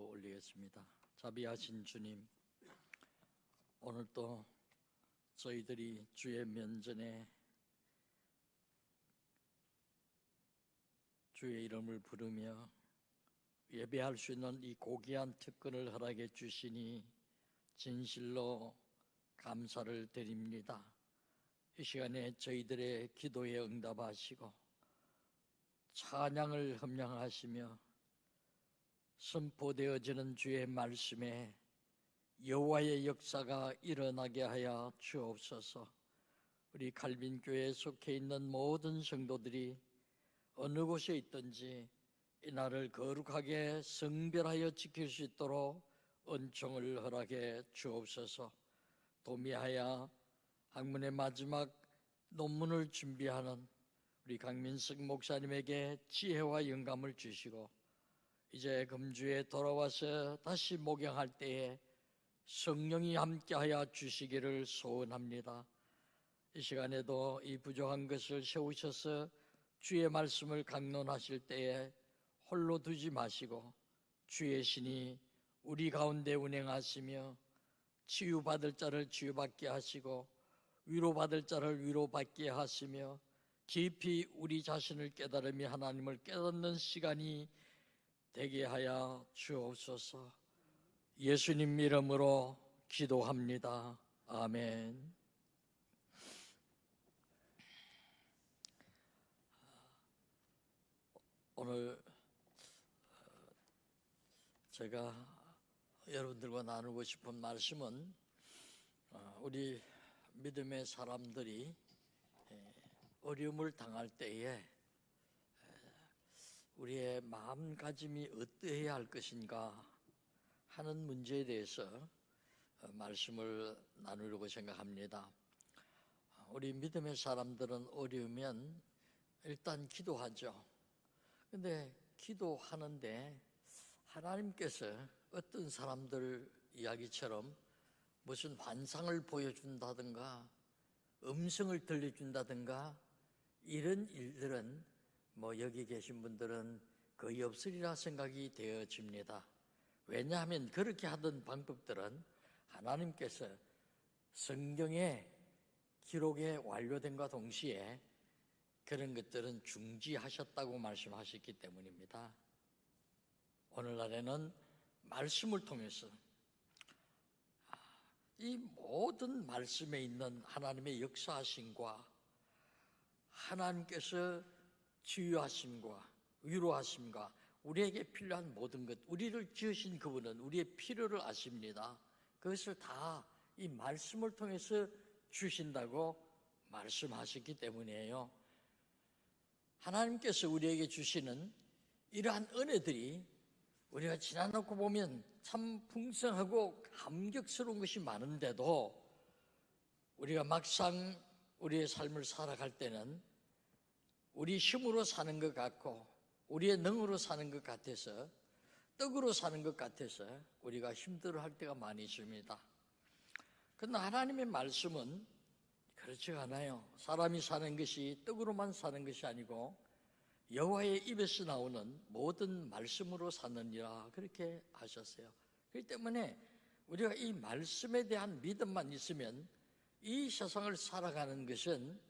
올리겠습니다. 자비하신 주님, 오늘도 저희들이 주의 면전에 주의 이름을 부르며 예배할 수 있는 이 고귀한 특권을 허락해 주시니 진실로 감사를 드립니다. 이 시간에 저희들의 기도에 응답하시고 찬양을 흠량하시며 선포되어지는 주의 말씀에 여호와의 역사가 일어나게 하여 주옵소서. 우리 갈빈교회에 속해 있는 모든 성도들이 어느 곳에 있든지 이 날을 거룩하게 성별하여 지킬 수 있도록 은총을 허락해 주옵소서. 도미하여 학문의 마지막 논문을 준비하는 우리 강민석 목사님에게 지혜와 영감을 주시고 이제 금주에 돌아와서 다시 목양할 때에 성령이 함께하여 주시기를 소원합니다. 이 시간에도 이 부족한 것을 세우셔서 주의 말씀을 강론하실 때에 홀로 두지 마시고 주의 신이 우리 가운데 운행하시며 치유받을 자를 치유받게 하시고 위로받을 자를 위로받게 하시며 깊이 우리 자신을 깨달으며 하나님을 깨닫는 시간이 되게 하여 주옵소서. 예수님 이름으로 기도합니다. 아멘. 오늘 제가 여러분들과 나누고 싶은 말씀은 우리 믿음의 사람들이 어려움을 당할 때에 우리의 마음가짐이 어떠해야 할 것인가 하는 문제에 대해서 말씀을 나누려고 생각합니다. 우리 믿음의 사람들은 어려우면 일단 기도하죠. 근데 기도하는데 하나님께서 어떤 사람들 이야기처럼 무슨 환상을 보여준다든가 음성을 들려준다든가 이런 일들은 여기 계신 분들은 거의 없으리라 생각이 되어집니다. 왜냐하면 그렇게 하던 방법들은 하나님께서 성경의 기록에 완료된과 동시에 그런 것들은 중지하셨다고 말씀하셨기 때문입니다. 오늘날에는 말씀을 통해서 이 모든 말씀에 있는 하나님의 역사하심과 하나님께서 치유하심과 위로하심과 우리에게 필요한 모든 것, 우리를 지으신 그분은 우리의 필요를 아십니다. 그것을 다 이 말씀을 통해서 주신다고 말씀하셨기 때문이에요. 하나님께서 우리에게 주시는 이러한 은혜들이 우리가 지나놓고 보면 참 풍성하고 감격스러운 것이 많은데도 우리가 막상 우리의 삶을 살아갈 때는 우리 힘으로 사는 것 같고 우리의 능으로 사는 것 같아서 떡으로 사는 것 같아서 우리가 힘들어할 때가 많이 있습니다. 그러나 하나님의 말씀은 그렇지 않아요. 사람이 사는 것이 떡으로만 사는 것이 아니고 여호와의 입에서 나오는 모든 말씀으로 사느니라 그렇게 하셨어요. 그렇기 때문에 우리가 이 말씀에 대한 믿음만 있으면 이 세상을 살아가는 것은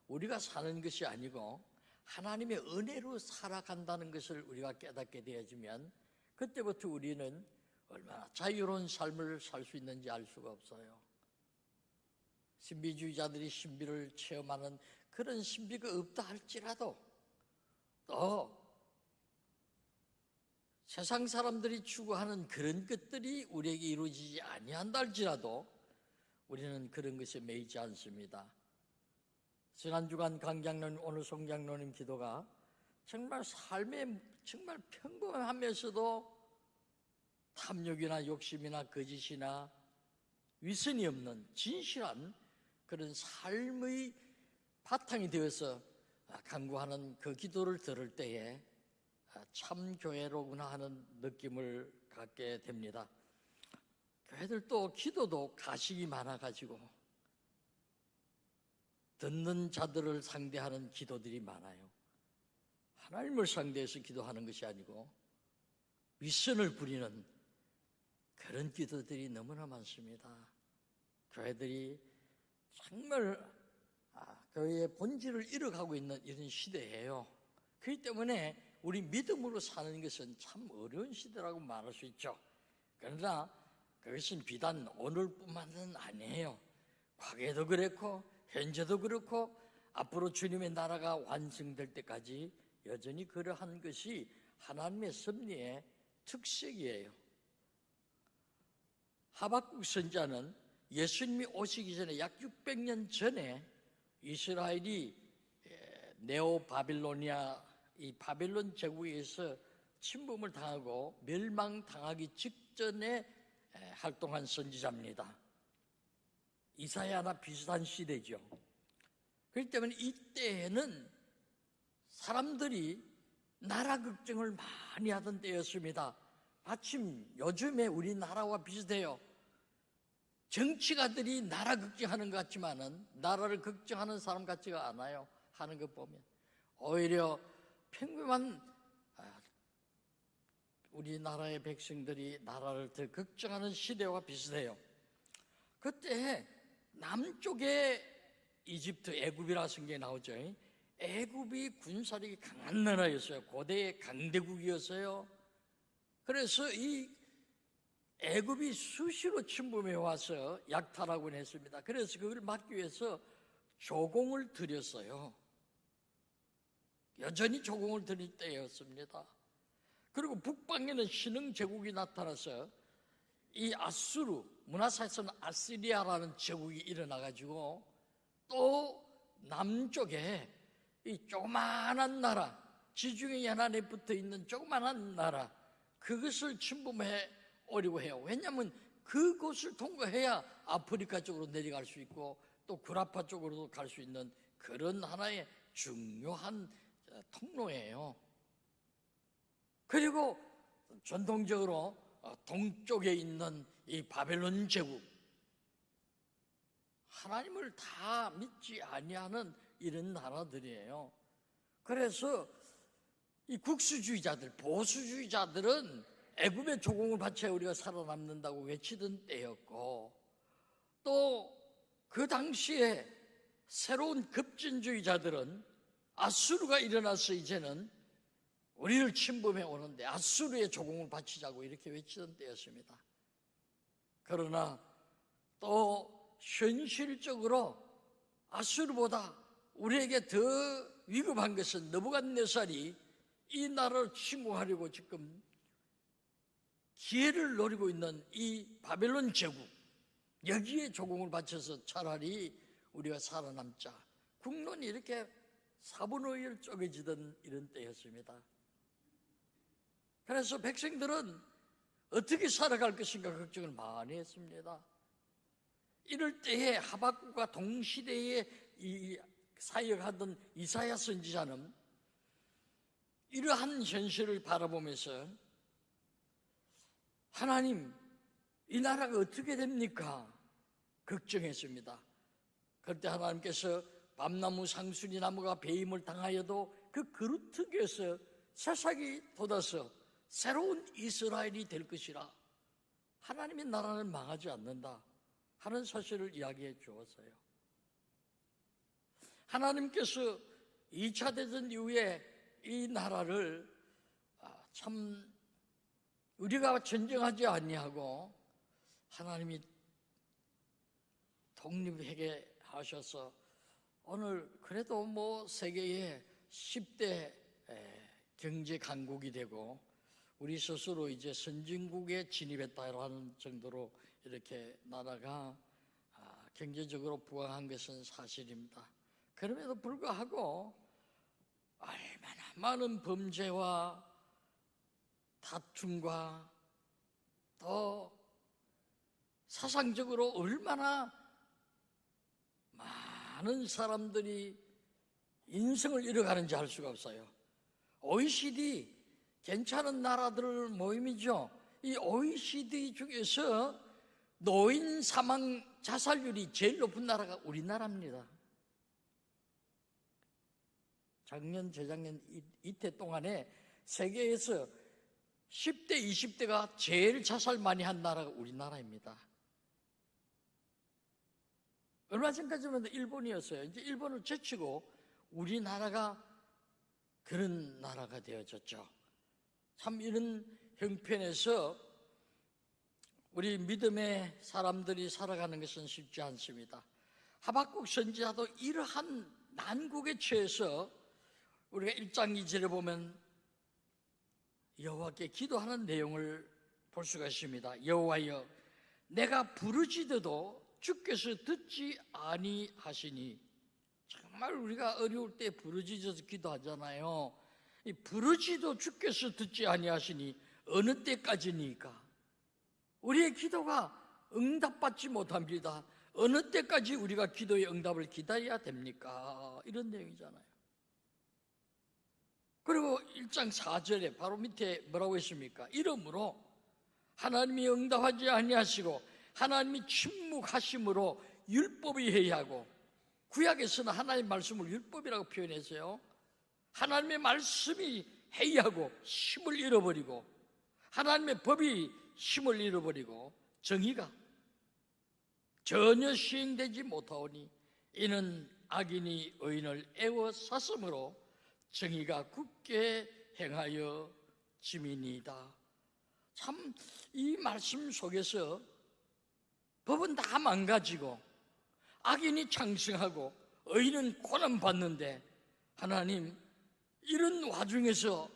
우리가 사는 것이 아니고 하나님의 은혜로 살아간다는 것을 우리가 깨닫게 되어지면 그때부터 우리는 얼마나 자유로운 삶을 살 수 있는지 알 수가 없어요. 신비주의자들이 신비를 체험하는 그런 신비가 없다 할지라도 또 세상 사람들이 추구하는 그런 것들이 우리에게 이루어지지 아니한다 할지라도 우리는 그런 것에 매이지 않습니다. 지난 주간 강장로님, 오늘 송장로님 기도가 정말 삶에 정말 평범하면서도 탐욕이나 욕심이나 거짓이나 위선이 없는 진실한 그런 삶의 바탕이 되어서 간구하는 그 기도를 들을 때에 참 교회로구나 하는 느낌을 갖게 됩니다. 교회들도 기도도 가식이 많아가지고 듣는 자들을 상대하는 기도들이 많아요. 하나님을 상대해서 기도하는 것이 아니고 윗선을 부리는 그런 기도들이 너무나 많습니다. 교회들이 정말 교회의 본질을 잃어가고 있는 이런 시대예요. 그렇기 때문에 우리 믿음으로 사는 것은 참 어려운 시대라고 말할 수 있죠. 그러나 그것은 비단 오늘뿐만은 아니에요. 과거에도 그랬고 현재도 그렇고 앞으로 주님의 나라가 완성될 때까지 여전히 그러한 것이 하나님의 섭리의 특색이에요. 하박국 선지자는 예수님이 오시기 전에 약 600년 전에 이스라엘이 네오 바빌로니아, 이 바빌론 제국에서 침범을 당하고 멸망당하기 직전에 활동한 선지자입니다. 이사야나 비슷한 시대죠. 그렇기 때문에 이때에는 사람들이 나라 걱정을 많이 하던 때였습니다. 마침 요즘에 우리나라와 비슷해요. 정치가들이 나라 걱정하는 것 같지만은 나라를 걱정하는 사람 같지가 않아요. 하는 것 보면 오히려 평범한 우리나라의 백성들이 나라를 더 걱정하는 시대와 비슷해요. 그때 남쪽에 이집트, 애굽이라 성경에 나오죠. 애굽이 군사력이 강한 나라였어요. 고대의 강대국이었어요. 그래서 이 애굽이 수시로 침범해 와서 약탈하곤 했습니다. 그래서 그걸 막기 위해서 조공을 들였어요. 여전히 조공을 들일 때였습니다. 그리고 북방에는 신흥 제국이 나타나서 이 아수르, 문화사에서는 아시리아라는 제국이 일어나가지고 또 남쪽에 이 조그마한 나라, 지중해 연안에 붙어 있는 조그마한 나라, 그것을 침범해 오려고 해요. 왜냐하면 그곳을 통과해야 아프리카 쪽으로 내려갈 수 있고 또 구라파 쪽으로도 갈 수 있는 그런 하나의 중요한 통로예요. 그리고 전통적으로 동쪽에 있는 이 바벨론 제국, 하나님을 다 믿지 아니하는 이런 나라들이에요. 그래서 이 국수주의자들, 보수주의자들은 애굽의 조공을 바쳐야 우리가 살아남는다고 외치던 때였고, 또 그 당시에 새로운 급진주의자들은 아수르가 일어나서 이제는 우리를 침범해 오는데 아수르의 조공을 바치자고 이렇게 외치던 때였습니다. 그러나 또 현실적으로 아수르보다 우리에게 더 위급한 것은 느부갓네살이 이 나라를 침공하려고 지금 기회를 노리고 있는 이 바벨론 제국, 여기에 조공을 바쳐서 차라리 우리가 살아남자, 국론이 이렇게 4분의 1 쪼개지던 이런 때였습니다. 그래서 백성들은 어떻게 살아갈 것인가 걱정을 많이 했습니다. 이럴 때에 하박국과 동시대에 이 사역하던 이사야 선지자는 이러한 현실을 바라보면서 하나님, 이 나라가 어떻게 됩니까? 걱정했습니다. 그때 하나님께서 밤나무 상수리 나무가 배임을 당하여도 그 그루 턱에서 새싹이 돋아서 새로운 이스라엘이 될 것이라, 하나님의 나라는 망하지 않는다 하는 사실을 이야기해 주었어요. 하나님께서 2차 대전 이후에 이 나라를 참 우리가 전쟁하지 아니하고 하나님이 독립하게 하셔서 오늘 그래도 뭐 세계의 10대 경제 강국이 되고 우리 스스로 이제 선진국에 진입했다라는 정도로 이렇게 나라가 경제적으로 부강한 것은 사실입니다. 그럼에도 불구하고 얼마나 많은 범죄와 다툼과 또 사상적으로 얼마나 많은 사람들이 인생을 잃어가는지 알 수가 없어요. OECD, 괜찮은 나라들 모임이죠. 이 OECD 중에서 노인 사망 자살률이 제일 높은 나라가 우리나라입니다. 작년, 재작년 이때 동안에 세계에서 10대, 20대가 제일 자살 많이 한 나라가 우리나라입니다. 얼마 전까지만 해도 일본이었어요. 이제 일본을 제치고 우리나라가 그런 나라가 되어졌죠. 참 이런 형편에서 우리 믿음의 사람들이 살아가는 것은 쉽지 않습니다. 하박국 선지자도 이러한 난국에 처해서 우리가 1장 2절에 보면 여호와께 기도하는 내용을 볼 수가 있습니다. 여호와여, 내가 부르짖어도 주께서 듣지 아니하시니. 정말 우리가 어려울 때 부르짖어서 기도하잖아요. 이 부르짖어도 주께서 듣지 아니하시니 어느 때까지니까? 우리의 기도가 응답받지 못합니다. 어느 때까지 우리가 기도의 응답을 기다려야 됩니까? 이런 내용이잖아요. 그리고 1장 4절에 바로 밑에 뭐라고 했습니까? 이러므로 하나님이 응답하지 아니하시고 하나님이 침묵하심으로 율법이 해이하고, 구약에서는 하나님의 말씀을 율법이라고 표현했어요. 하나님의 말씀이 해이하고 힘을 잃어버리고, 하나님의 법이 힘을 잃어버리고, 정의가 전혀 시행되지 못하오니 이는 악인이 의인을 애워쌌으므로 정의가 굳게 행하여 짐이니이다. 참 이 말씀 속에서 법은 다 망가지고 악인이 창승하고 의인은 고난받는데, 하나님 이런 와중에서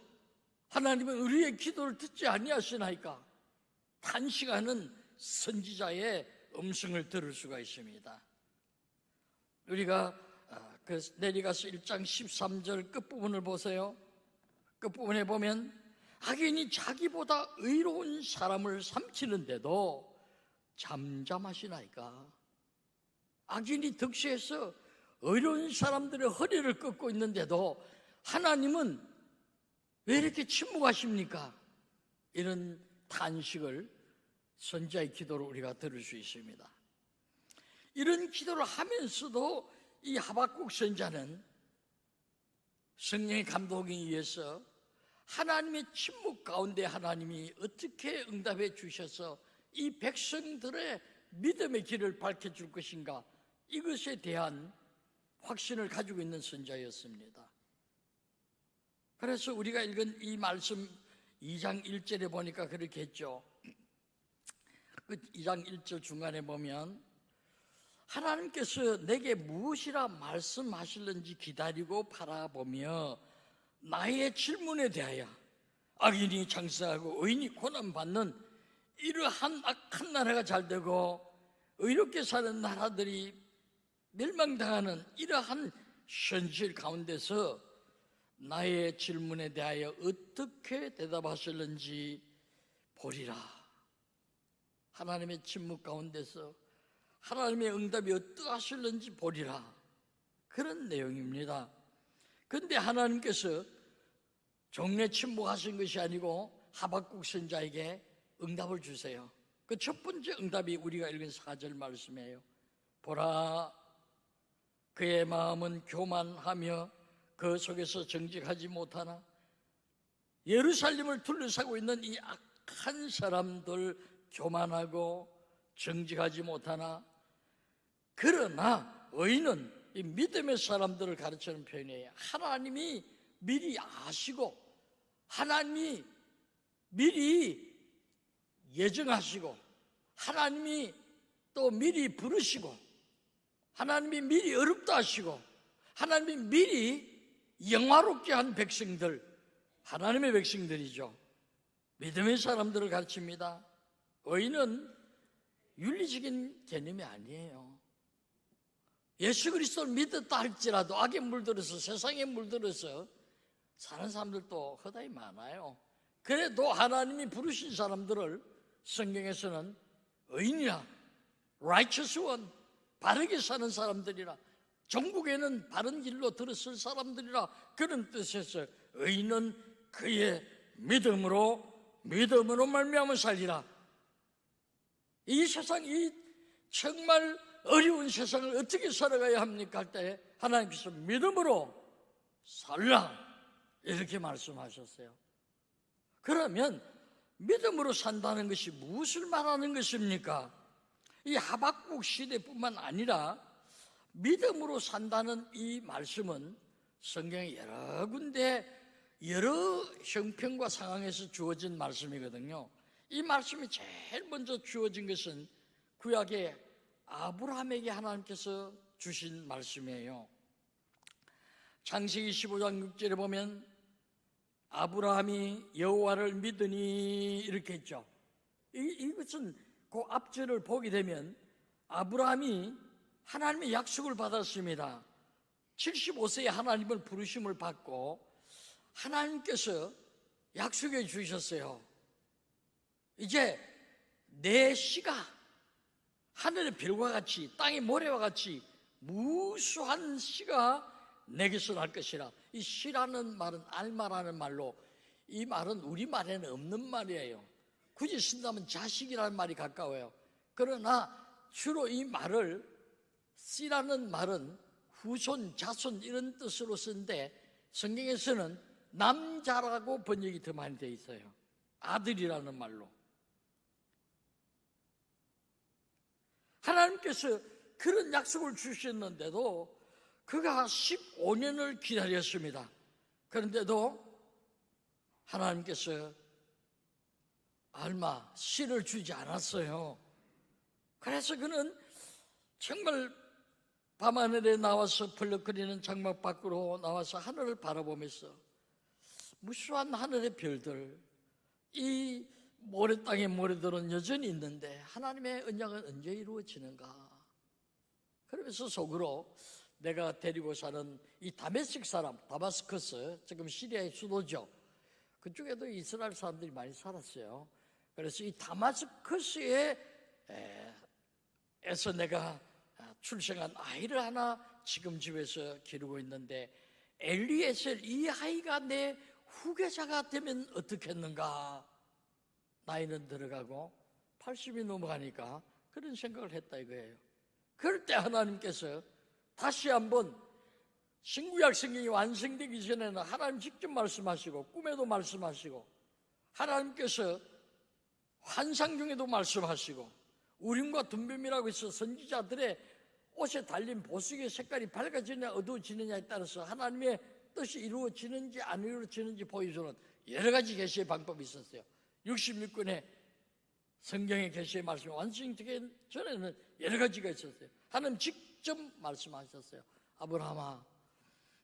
하나님은 우리의 기도를 듣지 아니하시나이까? 탄식하는 선지자의 음성을 들을 수가 있습니다. 우리가 내려가서 1장 13절 끝부분을 보세요. 끝부분에 보면 악인이 자기보다 의로운 사람을 삼키는데도 잠잠하시나이까? 악인이 득세해서 의로운 사람들의 허리를 꺾고 있는데도 하나님은 왜 이렇게 침묵하십니까? 이런 탄식을 선지자의 기도로 우리가 들을 수 있습니다. 이런 기도를 하면서도 이 하박국 선지자는 성령의 감동에 의해서 하나님의 침묵 가운데 하나님이 어떻게 응답해 주셔서 이 백성들의 믿음의 길을 밝혀줄 것인가, 이것에 대한 확신을 가지고 있는 선지자였습니다. 그래서 우리가 읽은 이 말씀 2장 1절에 보니까 그렇게 했죠. 그 2장 1절 중간에 보면 하나님께서 내게 무엇이라 말씀하실는지 기다리고 바라보며 나의 질문에 대하여 악인이 창세하고 의인이 고난받는 이러한 악한 나라가 잘되고 의롭게 사는 나라들이 멸망당하는 이러한 현실 가운데서 나의 질문에 대하여 어떻게 대답하실는지 보리라. 하나님의 침묵 가운데서 하나님의 응답이 어떠하실는지 보리라. 그런 내용입니다. 그런데 하나님께서 종래 침묵하신 것이 아니고 하박국 선지자에게 응답을 주세요. 그 첫 번째 응답이 우리가 읽은 4절 말씀이에요. 보라, 그의 마음은 교만하며 그 속에서 정직하지 못하나. 예루살렘을 둘러싸고 있는 이 악한 사람들, 교만하고 정직하지 못하나. 그러나 의인은, 이 믿음의 사람들을 가르치는 표현이에요. 하나님이 미리 아시고 하나님이 미리 예정하시고 하나님이 또 미리 부르시고 하나님이 미리 어렵다 하시고 하나님이 미리 영화롭게 한 백성들, 하나님의 백성들이죠. 믿음의 사람들을 가르칩니다. 의인은 윤리적인 개념이 아니에요. 예수 그리스도를 믿었다 할지라도 악에 물들어서, 세상에 물들어서 사는 사람들도 허다히 많아요. 그래도 하나님이 부르신 사람들을 성경에서는 의인이라, righteous one, 바르게 사는 사람들이라, 종국에는 바른 길로 들었을 사람들이라, 그런 뜻에서 의인은 그의 믿음으로 말미암아 살리라. 이 세상, 이 정말 어려운 세상을 어떻게 살아가야 합니까 할 때 하나님께서 믿음으로 살라 이렇게 말씀하셨어요. 그러면 믿음으로 산다는 것이 무엇을 말하는 것입니까? 이 하박국 시대뿐만 아니라 믿음으로 산다는 이 말씀은 성경에 여러 군데 여러 형편과 상황에서 주어진 말씀이거든요. 이 말씀이 제일 먼저 주어진 것은 구약의 아브라함에게 하나님께서 주신 말씀이에요. 창세기 15장 6절에 보면 아브라함이 여호와를 믿으니 이렇게 했죠. 이것은 그 앞절을 보게 되면 아브라함이 하나님의 약속을 받았습니다. 75세에 하나님을 부르심을 받고 하나님께서 약속해 주셨어요. 이제 내 씨가 하늘의 별과 같이 땅의 모래와 같이 무수한 씨가 내게서 날 것이라. 이 씨라는 말은 알마라는 말로, 이 말은 우리말에는 없는 말이에요. 굳이 쓴다면 자식이라는 말이 가까워요. 그러나 주로 이 말을, 씨라는 말은 후손, 자손 이런 뜻으로 쓰는데 성경에서는 남자라고 번역이 더 많이 되어 있어요. 아들이라는 말로. 하나님께서 그런 약속을 주셨는데도 그가 15년을 기다렸습니다. 그런데도 하나님께서 알마 씨를 주지 않았어요. 그래서 그는 정말 밤하늘에 나와서 벌럭거리는 장막 밖으로 나와서 하늘을 바라보면서 무수한 하늘의 별들, 이 모래 땅의 모래들은 여전히 있는데 하나님의 언약은 언제 이루어지는가? 그러면서 속으로 내가 데리고 사는 이 다메섹 사람, 다마스커스, 지금 시리아의 수도죠. 그쪽에도 이스라엘 사람들이 많이 살았어요. 그래서 이 다마스커스에서 내가 출생한 아이를 하나 지금 집에서 기르고 있는데 엘리에셀 이 아이가 내 후계자가 되면 어떻겠는가? 나이는 들어가고 80이 넘어가니까 그런 생각을 했다 이거예요. 그럴 때 하나님께서 다시 한번 신구약 성경이 완성되기 전에는 하나님 직접 말씀하시고 꿈에도 말씀하시고 하나님께서 환상 중에도 말씀하시고 우림과 둠빔이라고 해서 선지자들의 옷에 달린 보석의 색깔이 밝아지느냐 어두워지느냐에 따라서 하나님의 뜻이 이루어지는지 안 이루어지는지 보여주는 여러 가지 계시의 방법이 있었어요. 66권의 성경의 계시의 말씀이 완성되기 전에는 여러 가지가 있었어요. 하나님 직접 말씀하셨어요. 아브라함아,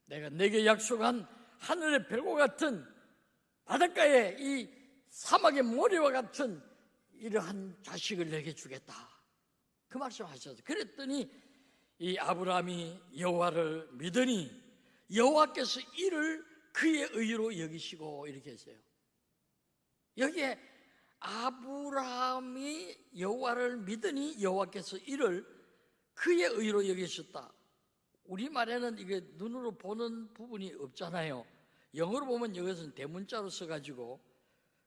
내가 내게 약속한 하늘의 별과 같은 바닷가의 이 사막의 모래와 같은 이러한 자식을 내게 주겠다. 그 말씀하셨어요. 그랬더니 이 아브라함이 여호와를 믿으니 여호와께서 이를 그의 의로 여기시고 이렇게 했어요. 여기에 아브라함이 여호와를 믿으니 여호와께서 이를 그의 의로 여기셨다. 우리말에는 이게 눈으로 보는 부분이 없잖아요. 영어로 보면 이것은 대문자로 써가지고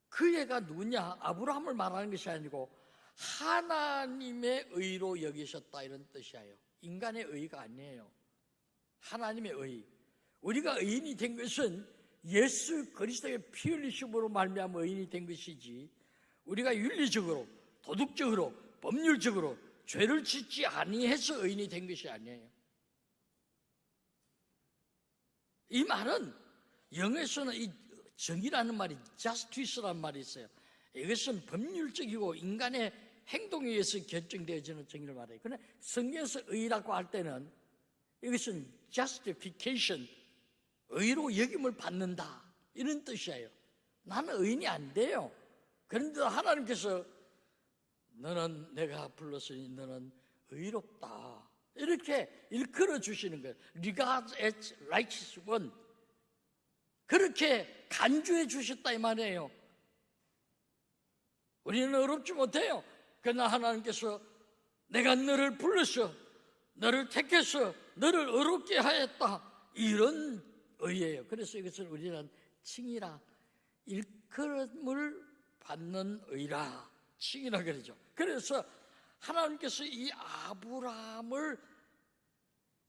그애가 누구냐? 아브라함을 말하는 것이 아니고 하나님의 의로 여기셨다 이런 뜻이에요. 인간의 의가 아니에요. 하나님의 의. 우리가 의인이 된 것은 예수 그리스도의 피 흘리심으로 말미암아 의인이 된 것이지 우리가 윤리적으로, 도덕적으로, 법률적으로 죄를 짓지 아니해서 의인이 된 것이 아니에요. 이 말은 영어에서는 이 정의라는 말이 justice라는 말이 있어요. 이것은 법률적이고 인간의 행동에 의해서 결정되어지는 정의를 말해요. 그러나 성경에서 의라고 할 때는 이것은 justification, 의로 여김을 받는다 이런 뜻이에요. 나는 의인이 안 돼요. 그런데 하나님께서 너는 내가 불렀으니 너는 의롭다 이렇게 일컬어 주시는 거예요. Regard as righteous one, 그렇게 간주해 주셨다 이 말이에요. 우리는 의롭지 못해요. 그러나 하나님께서 내가 너를 불러서 너를 택해서 너를 의롭게 하였다 이런 의예요. 그래서 이것을 우리는 칭이라, 일컬음을 받는 의라 칭이라 그러죠. 그래서 하나님께서 이 아브라함을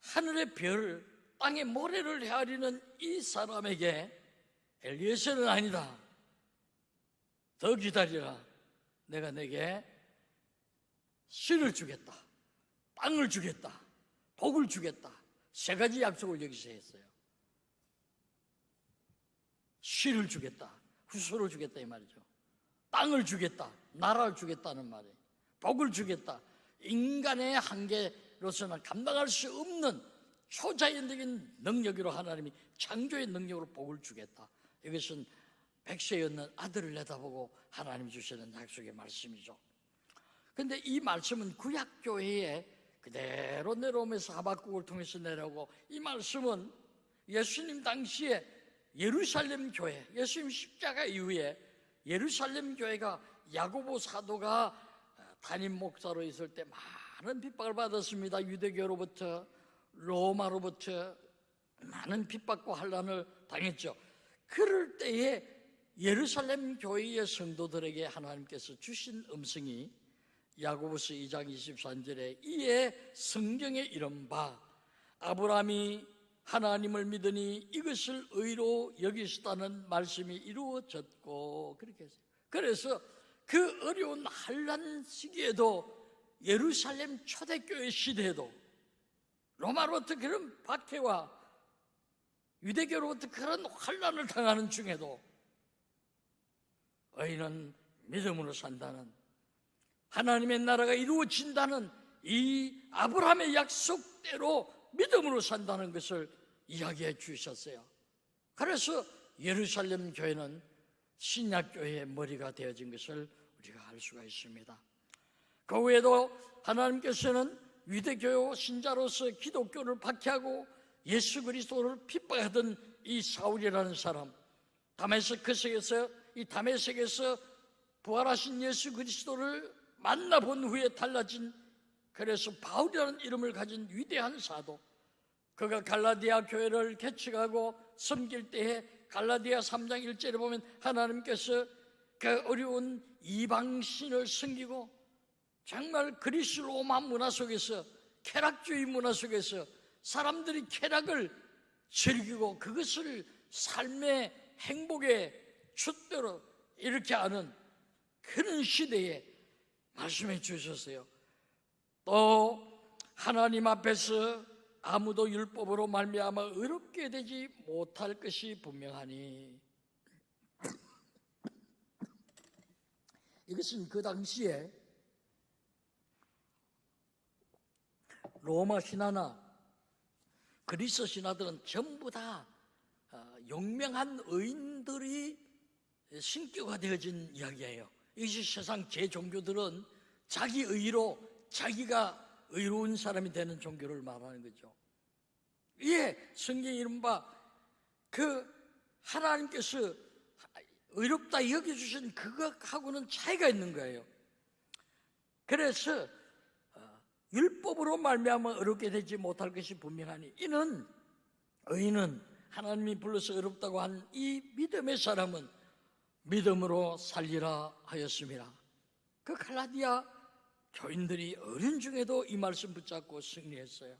하늘의 별, 땅의 모래를 헤아리는 이 사람에게 엘리에셀은 아니다, 더 기다리라. 내가 내게 씨를 주겠다, 땅을 주겠다, 복을 주겠다. 세 가지 약속을 여기서 했어요. 씨를 주겠다, 후손을 주겠다 이 말이죠. 땅을 주겠다, 나라를 주겠다는 말이에요. 복을 주겠다, 인간의 한계로서는 감당할 수 없는 초자연적인 능력으로 하나님이 창조의 능력으로 복을 주겠다. 이것은 백세였는 아들을 내다보고 하나님이 주시는 약속의 말씀이죠. 그런데 이 말씀은 구약교회에 그대로 내려오면서 하박국을 통해서 내려오고, 이 말씀은 예수님 당시에 예루살렘 교회, 예수님 십자가 이후에 예루살렘 교회가 야고보 사도가 담임 목사로 있을 때 많은 핍박을 받았습니다. 유대교로부터, 로마로부터 많은 핍박과 환난을 당했죠. 그럴 때에 예루살렘 교회의 성도들에게 하나님께서 주신 음성이 야고보서 2장 23절에 이에 성경에 이른 바 아브라함이 하나님을 믿으니 이것을 의로 여기시다는 말씀이 이루어졌고, 그렇게 했어요. 그래서 그 어려운 환난 시기에도 예루살렘 초대교회 시대에도 로마로부터 그런 박해와 유대교로부터 그런 환난을 당하는 중에도 의인은 믿음으로 산다는, 하나님의 나라가 이루어진다는 이 아브라함의 약속대로 믿음으로 산다는 것을 이야기해 주셨어요. 그래서 예루살렘 교회는 신약교회의 머리가 되어진 것을 우리가 알 수가 있습니다. 그 외에도 하나님께서는 유대교 신자로서 기독교를 박해하고 예수 그리스도를 핍박하던 이 사울이라는 사람, 이 다메섹에서 부활하신 예수 그리스도를 만나본 후에 달라진, 그래서 바울이라는 이름을 가진 위대한 사도, 그가 갈라디아 교회를 개척하고 섬길 때에 갈라디아 3장 1절에 보면 하나님께서 그 어려운 이방신을 섬기고 정말 그리스 로마 문화 속에서, 쾌락주의 문화 속에서 사람들이 쾌락을 즐기고 그것을 삶의 행복의 줏대로 이렇게 하는 그런 시대에 말씀해 주셨어요. 또 하나님 앞에서 아무도 율법으로 말미암아 의롭게 되지 못할 것이 분명하니, 이것은 그 당시에 로마 신화나 그리스 신화들은 전부 다 용맹한 의인들이 신교가 되어진 이야기예요. 이것이 세상 제종교들은 자기 의로 자기가 의로운 사람이 되는 종교를 말하는 거죠. 예, 성경에 이른바 그 하나님께서 의롭다 여겨주신 그것하고는 차이가 있는 거예요. 그래서 율법으로 말미암아 의롭게 되지 못할 것이 분명하니, 이는 의인은 하나님이 불러서 의롭다고 한 이 믿음의 사람은 믿음으로 살리라 하였습니다. 그 갈라디아 교인들이 어린 중에도 이 말씀 붙잡고 승리했어요.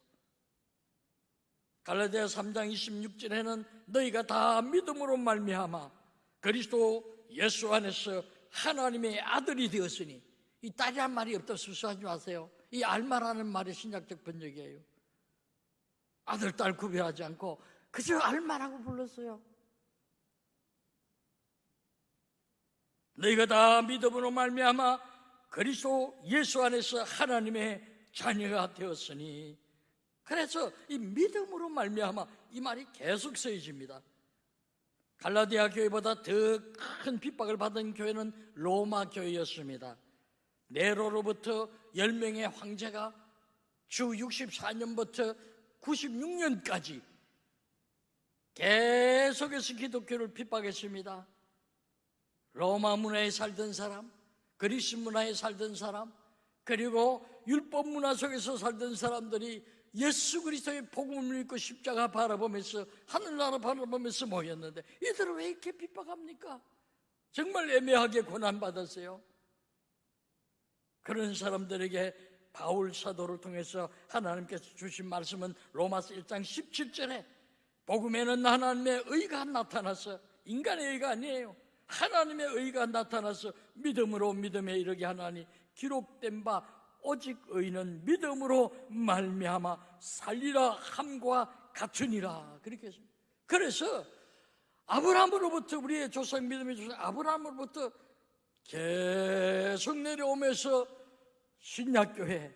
갈라디아 3장 26절에는 너희가 다 믿음으로 말미암아 그리스도 예수 안에서 하나님의 아들이 되었으니, 이 딸이란 말이 없다 수수하지 마세요. 이 알마라는 말이 신약적 번역이에요. 아들, 딸 구별하지 않고 그저 알마라고 불렀어요. 너희가 다 믿음으로 말미암아 그리스도 예수 안에서 하나님의 자녀가 되었으니, 그래서 이 믿음으로 말미암아 이 말이 계속 쓰여집니다. 갈라디아 교회보다 더 큰 핍박을 받은 교회는 로마 교회였습니다. 네로로부터 10명의 황제가 주 64년부터 96년까지 계속해서 기독교를 핍박했습니다. 로마 문화에 살던 사람, 그리스 문화에 살던 사람, 그리고 율법 문화 속에서 살던 사람들이 예수 그리스도의 복음을 믿고 십자가 바라보면서, 하늘나라 바라보면서 모였는데 이들을 왜 이렇게 핍박합니까? 정말 애매하게 고난받았어요. 그런 사람들에게 바울 사도를 통해서 하나님께서 주신 말씀은 로마서 1장 17절에 복음에는 하나님의 의가 나타나서, 인간의 의가 아니에요, 하나님의 의가 나타나서 믿음으로 믿음에 이르게 하나니 기록된 바 오직 의는 믿음으로 말미암아 살리라 함과 같으니라. 그렇게 했습니다. 그래서 아브라함으로부터, 우리의 조상 믿음의 조상 아브라함으로부터 계속 내려오면서 신약교회,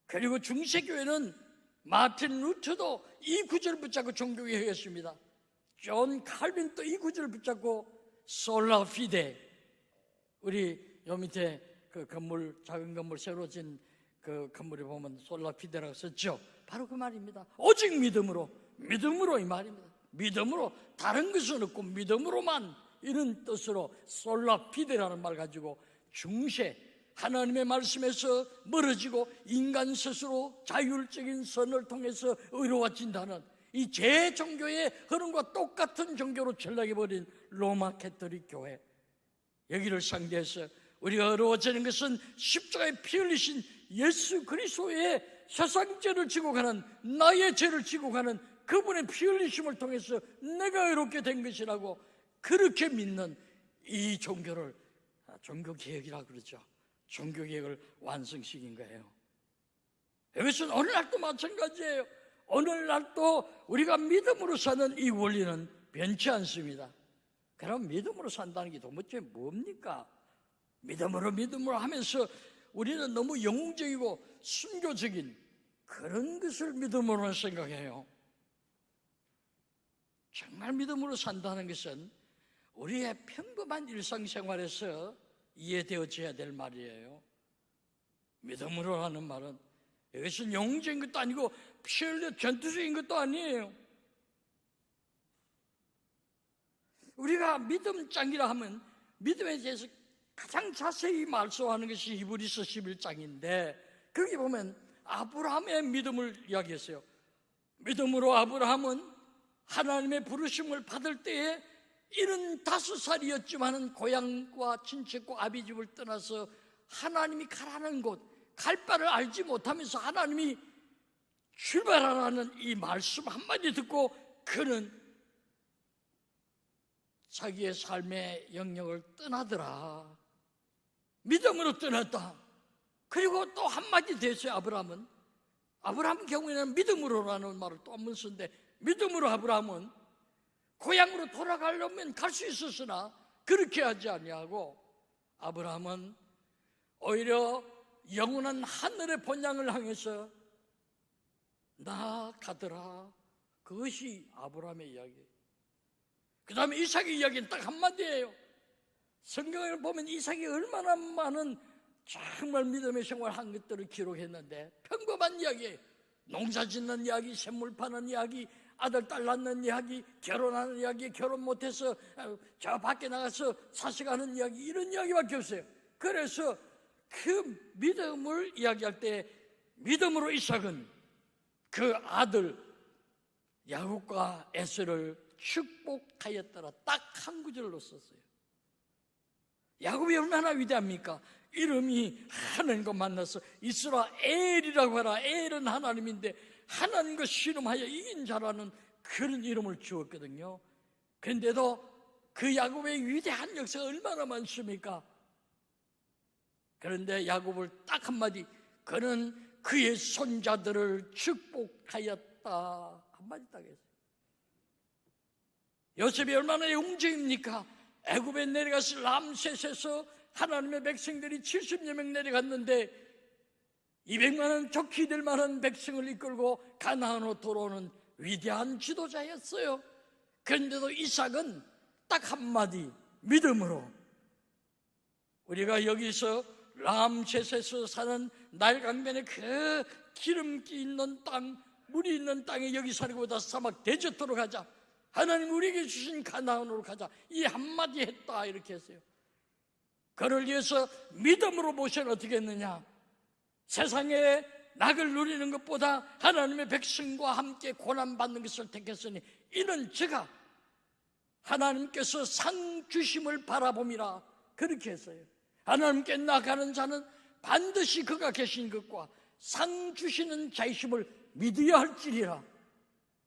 그리고 중세교회는 마틴 루터도 이 구절을 붙잡고 종교개혁했습니다. 존 칼빈도 이 구절을 붙잡고 솔라 피데, 우리 요 밑에 그 건물, 작은 건물 새로 진 그 건물에 보면 솔라 피데라고 썼죠. 바로 그 말입니다. 오직 믿음으로, 믿음으로 이 말입니다. 믿음으로, 다른 것은 없고 믿음으로만, 이런 뜻으로 솔라 피데라는 말 가지고 중세, 하나님의 말씀에서 멀어지고 인간 스스로 자율적인 선을 통해서 의로워진다는 이 제종교의 흐름과 똑같은 종교로 전락해버린 로마 캐톨릭 교회, 여기를 상대해서 우리가 어려워지는 것은 십자가에 피 흘리신 예수 그리스도의 세상죄를 지고 가는, 나의 죄를 지고 가는 그분의 피 흘리심을 통해서 내가 의롭게 된 것이라고 그렇게 믿는 이 종교를 종교개혁이라고 그러죠. 종교개혁을 완성시킨 거예요. 이것은 오늘날도 마찬가지예요. 오늘날도 우리가 믿음으로 사는 이 원리는 변치 않습니다. 그럼 믿음으로 산다는 게 도대체 뭡니까? 믿음으로 하면서 우리는 너무 영웅적이고 순교적인 그런 것을 믿음으로 생각해요. 정말 믿음으로 산다는 것은 우리의 평범한 일상생활에서 이해되어져야 될 말이에요. 믿음으로 하는 말은 이것은 영웅적인 것도 아니고 피 흘려 전투적인 것도 아니에요. 우리가 믿음장이라 하면 믿음에 대해서 가장 자세히 말씀하는 것이 히브리서 11장인데 거기 보면 아브라함의 믿음을 이야기했어요. 믿음으로 아브라함은 하나님의 부르심을 받을 때에 75살이었지만은 고향과 친척과 아비집을 떠나서 하나님이 가라는 곳, 갈 바를 알지 못하면서 하나님이 출발하라는 이 말씀 한마디 듣고 그는 자기의 삶의 영역을 떠나더라. 믿음으로 떠났다. 그리고 또 한마디 더 했어요. 아브라함 경우에는 믿음으로라는 말을 또 한번 쓰는데, 믿음으로 아브라함은 고향으로 돌아가려면 갈 수 있었으나 그렇게 하지 아니하고 아브라함은 오히려 영원한 하늘의 본향을 향해서 나아가더라. 그것이 아브라함의 이야기예요. 그 다음에 이삭의 이야기는 딱 한마디예요. 성경을 보면 이삭이 얼마나 많은 정말 믿음의 생활한 것들을 기록했는데 평범한 이야기예요. 농사 짓는 이야기, 샘물 파는 이야기, 아들 딸 낳는 이야기, 결혼하는 이야기, 결혼 못해서 저 밖에 나가서 사색하는 이야기, 이런 이야기밖에 없어요. 그래서 그 믿음을 이야기할 때 믿음으로 이삭은 그 아들 야곱과 에서를 축복하였더라. 딱 한 구절로 썼어요. 야곱이 얼마나 위대합니까? 이름이 하나님과 만나서 이스라엘이라고 하라. 엘은 하나님인데 하나님과 씨름하여 이긴 자라는 그런 이름을 주었거든요. 그런데도 그 야곱의 위대한 역사가 얼마나 많습니까? 그런데 야곱을 딱 한마디, 그는 그의 손자들을 축복하였다. 한마디 딱 했어요. 요셉이 얼마나 영웅적입니까? 애굽에 내려가서 람셋에서 하나님의 백성들이 70여 명 내려갔는데 200만 원 좋게 될 만한 백성을 이끌고 가나안으로 돌아오는 위대한 지도자였어요. 그런데도 이삭은 딱 한마디, 믿음으로. 우리가 여기서 람셋에서 사는 나일강변의 그 기름기 있는 땅, 물이 있는 땅에 여기 살기보다 사막 데저트로 가자, 하나님 우리에게 주신 가나안으로 가자, 이 한마디 했다. 이렇게 했어요. 그를 위해서 믿음으로 모세는 어떻게 했느냐? 세상에 낙을 누리는 것보다 하나님의 백성과 함께 고난받는 것을 택했으니 이는 제가 하나님께서 상 주심을 바라봄이라. 그렇게 했어요. 하나님께 나가는 자는 반드시 그가 계신 것과 상 주시는 자이심을 믿어야 할지니라.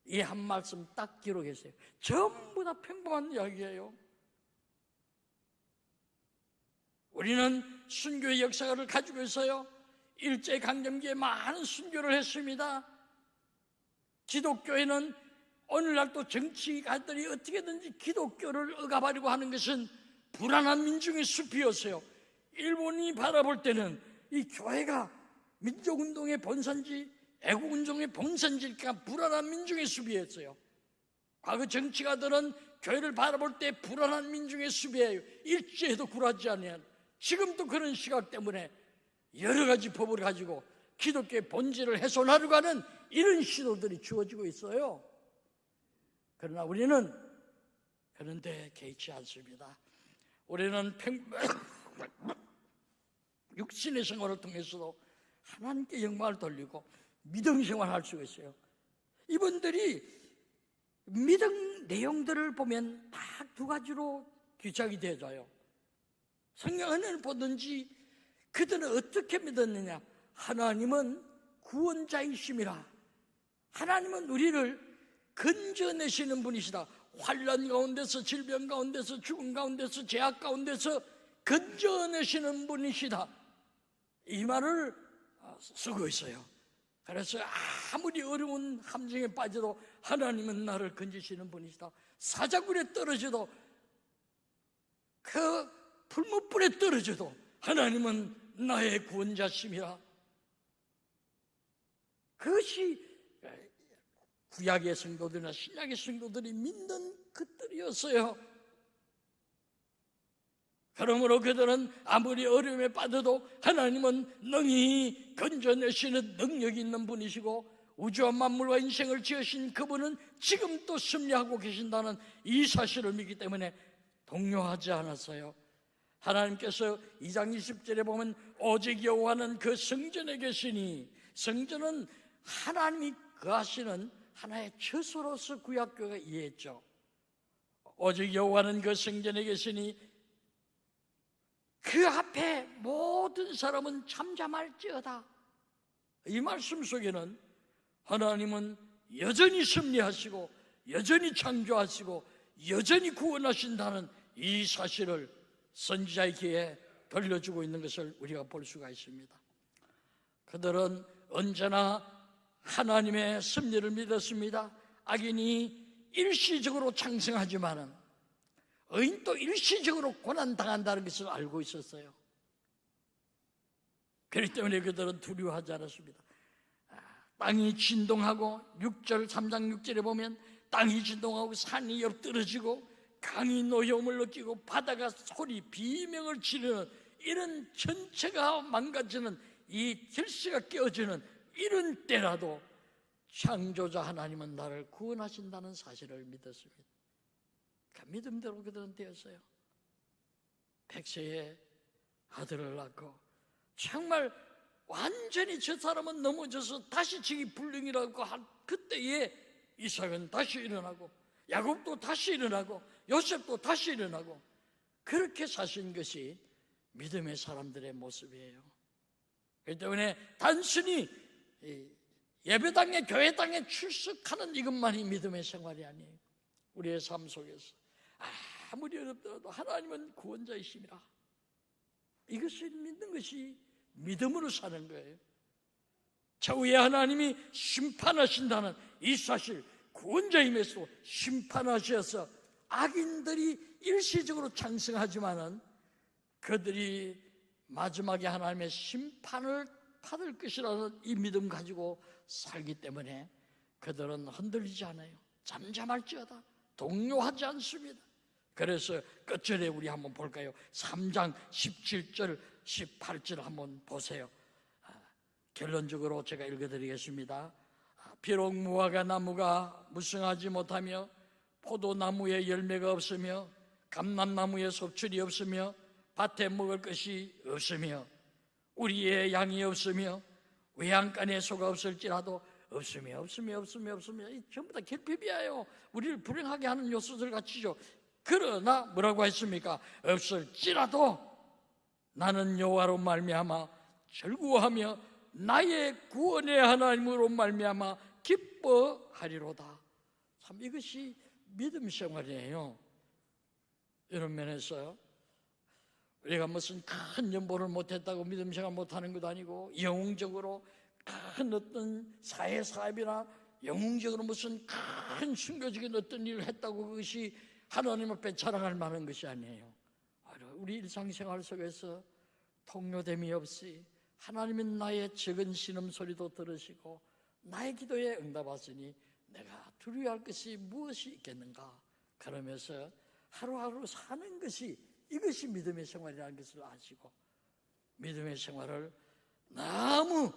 이 한 말씀 딱 기록했어요. 전부 다 평범한 이야기예요. 우리는 순교의 역사를 가지고 있어요. 일제강점기에 많은 순교를 했습니다. 기독교에는 오늘날도 정치가들이 어떻게든지 기독교를 억압하려고 하는 것은 불안한 민중의 숲이었어요. 일본이 바라볼 때는 이 교회가 민족운동의 본산지, 애국운동의 본산지니까 불안한 민중의 숲이었어요. 과거 정치가들은 교회를 바라볼 때 불안한 민중의 숲이에요. 일제에도 굴하지 않아요. 지금도 그런 시각 때문에 여러 가지 법을 가지고 기독교의 본질을 훼손하려고 하는 이런 시도들이 주어지고 있어요. 그러나 우리는 그런데 개의치 않습니다. 우리는 육신의 생활을 통해서도 하나님께 영광을 돌리고 믿음 생활할 수가 있어요. 이분들이 믿음 내용들을 보면 딱 두 가지로 귀착이 되어져요. 성경 은혜를 보든지 그들은 어떻게 믿었느냐? 하나님은 구원자이심이라. 하나님은 우리를 건져내시는 분이시다. 환난 가운데서, 질병 가운데서, 죽음 가운데서, 죄악 가운데서 건져내시는 분이시다. 이 말을 쓰고 있어요. 그래서 아무리 어려운 함정에 빠져도 하나님은 나를 건지시는 분이시다. 사자굴에 떨어져도, 그 풀무불에 떨어져도 하나님은 나의 구원자심이라. 그것이 구약의 성도들이나 신약의 성도들이 믿는 것들이었어요. 그러므로 그들은 아무리 어려움에 빠져도 하나님은 능히 건져내시는 능력이 있는 분이시고, 우주와 만물과 인생을 지으신 그분은 지금 또 승리하고 계신다는 이 사실을 믿기 때문에 동요하지 않았어요. 하나님께서 2장 20절에 보면 오직 여호와는 그 성전에 계시니, 성전은 하나님이 거하시는 하나의 처소로서 구약교회가 이해했죠. 오직 여호와는 그 성전에 계시니 그 앞에 모든 사람은 잠잠할지어다. 이 말씀 속에는 하나님은 여전히 승리하시고 여전히 창조하시고 여전히 구원하신다는 이 사실을 선지자의 귀에 들려주고 있는 것을 우리가 볼 수가 있습니다. 그들은 언제나 하나님의 섭리를 믿었습니다. 악인이 일시적으로 창성하지만은 의인도 일시적으로 고난당한다는 것을 알고 있었어요. 그렇기 때문에 그들은 두려워하지 않았습니다. 땅이 진동하고 3장 6절에 보면 땅이 진동하고 산이 엎드러지고 강이 노여움을 느끼고 바다가 소리 비명을 지르는 이런 전체가 망가지는 이 질서가 깨어지는 이런 때라도 창조자 하나님은 나를 구원하신다는 사실을 믿었습니다. 그 믿음대로 그들은 되었어요. 백세의 아들을 낳고 정말 완전히 저 사람은 넘어져서 다시 지기 불능이라고 한 그때에 이삭은 다시 일어나고 야곱도 다시 일어나고 요셉도 다시 일어나고 그렇게 사신 것이 믿음의 사람들의 모습이에요. 그렇기 때문에 단순히 예배당에 교회당에 출석하는 이것만이 믿음의 생활이 아니에요. 우리의 삶 속에서 아무리 어렵더라도 하나님은 구원자이심이라, 이것을 믿는 것이 믿음으로 사는 거예요. 저위에 하나님이 심판하신다는 이 사실, 구원자임에서 심판하셔서 악인들이 일시적으로 창성하지만은 그들이 마지막에 하나님의 심판을 받을 것이라는 이 믿음 가지고 살기 때문에 그들은 흔들리지 않아요. 잠잠할지어다. 동요하지 않습니다. 그래서 끝절에 우리 한번 볼까요? 3장 17절 18절 한번 보세요. 결론적으로 제가 읽어드리겠습니다. 비록 무화과 나무가 무성하지 못하며 포도나무에 열매가 없으며 감람나무에 속출이 없으며 밭에 먹을 것이 없으며 우리의 양이 없으며 외양간에 소가 없을지라도 없으며 이 전부 다 결핍이에요. 우리를 불행하게 하는 요소들 같이죠. 그러나 뭐라고 했습니까? 없을지라도 나는 여호와로 말미암아 즐거워하며 나의 구원의 하나님으로 말미암아 기뻐하리로다. 참 이것이 믿음 생활이에요. 이런 면에서 우리가 무슨 큰 연보를 못했다고 믿음 생활 못하는 것도 아니고, 영웅적으로 큰 어떤 사회사업이나 영웅적으로 무슨 큰 순교적인 어떤 일을 했다고 그것이 하나님 앞에 자랑할 만한 것이 아니에요. 우리 일상생활 속에서 통로됨이 없이 하나님은 나의 적은 신음소리도 들으시고 나의 기도에 응답하시니 내가 두려워할 것이 무엇이 있겠는가, 그러면서 하루하루 사는 것이, 이것이 믿음의 생활이라는 것을 아시고, 믿음의 생활을 너무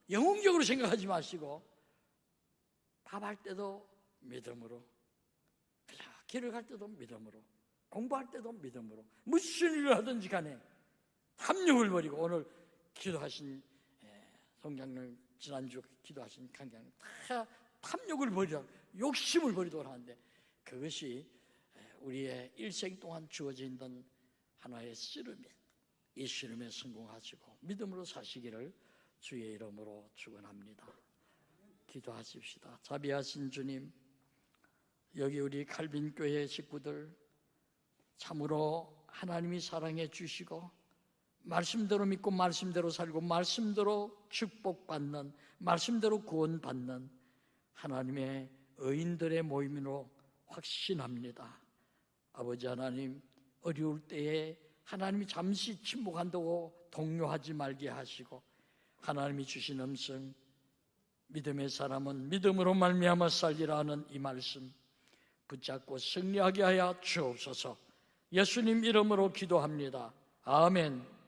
영웅적으로 생각하지 마시고, 밥할 때도 믿음으로, 길을 갈 때도 믿음으로, 공부할 때도 믿음으로, 무슨 일을 하든지 간에 탐욕을 버리고, 오늘 기도하신 성장님, 지난주 기도하신 강장님 다 탐욕을 버리라, 욕심을 버리도록 하는데, 그것이 우리의 일생 동안 주어져 있는 하나의 씨름이에요. 이 씨름에 성공하시고 믿음으로 사시기를 주의 이름으로 축원합니다. 기도하십시다. 자비하신 주님, 여기 우리 칼빈교회 식구들 참으로 하나님이 사랑해 주시고 말씀대로 믿고 말씀대로 살고 말씀대로 축복받는, 말씀대로 구원받는 하나님의 의인들의 모임으로 확신합니다. 아버지 하나님, 어려울 때에 하나님이 잠시 침묵한다고 동요하지 말게 하시고, 하나님이 주신 음성, 믿음의 사람은 믿음으로 말미암아 살리라는 이 말씀 붙잡고 승리하게 하여 주옵소서. 예수님 이름으로 기도합니다. 아멘.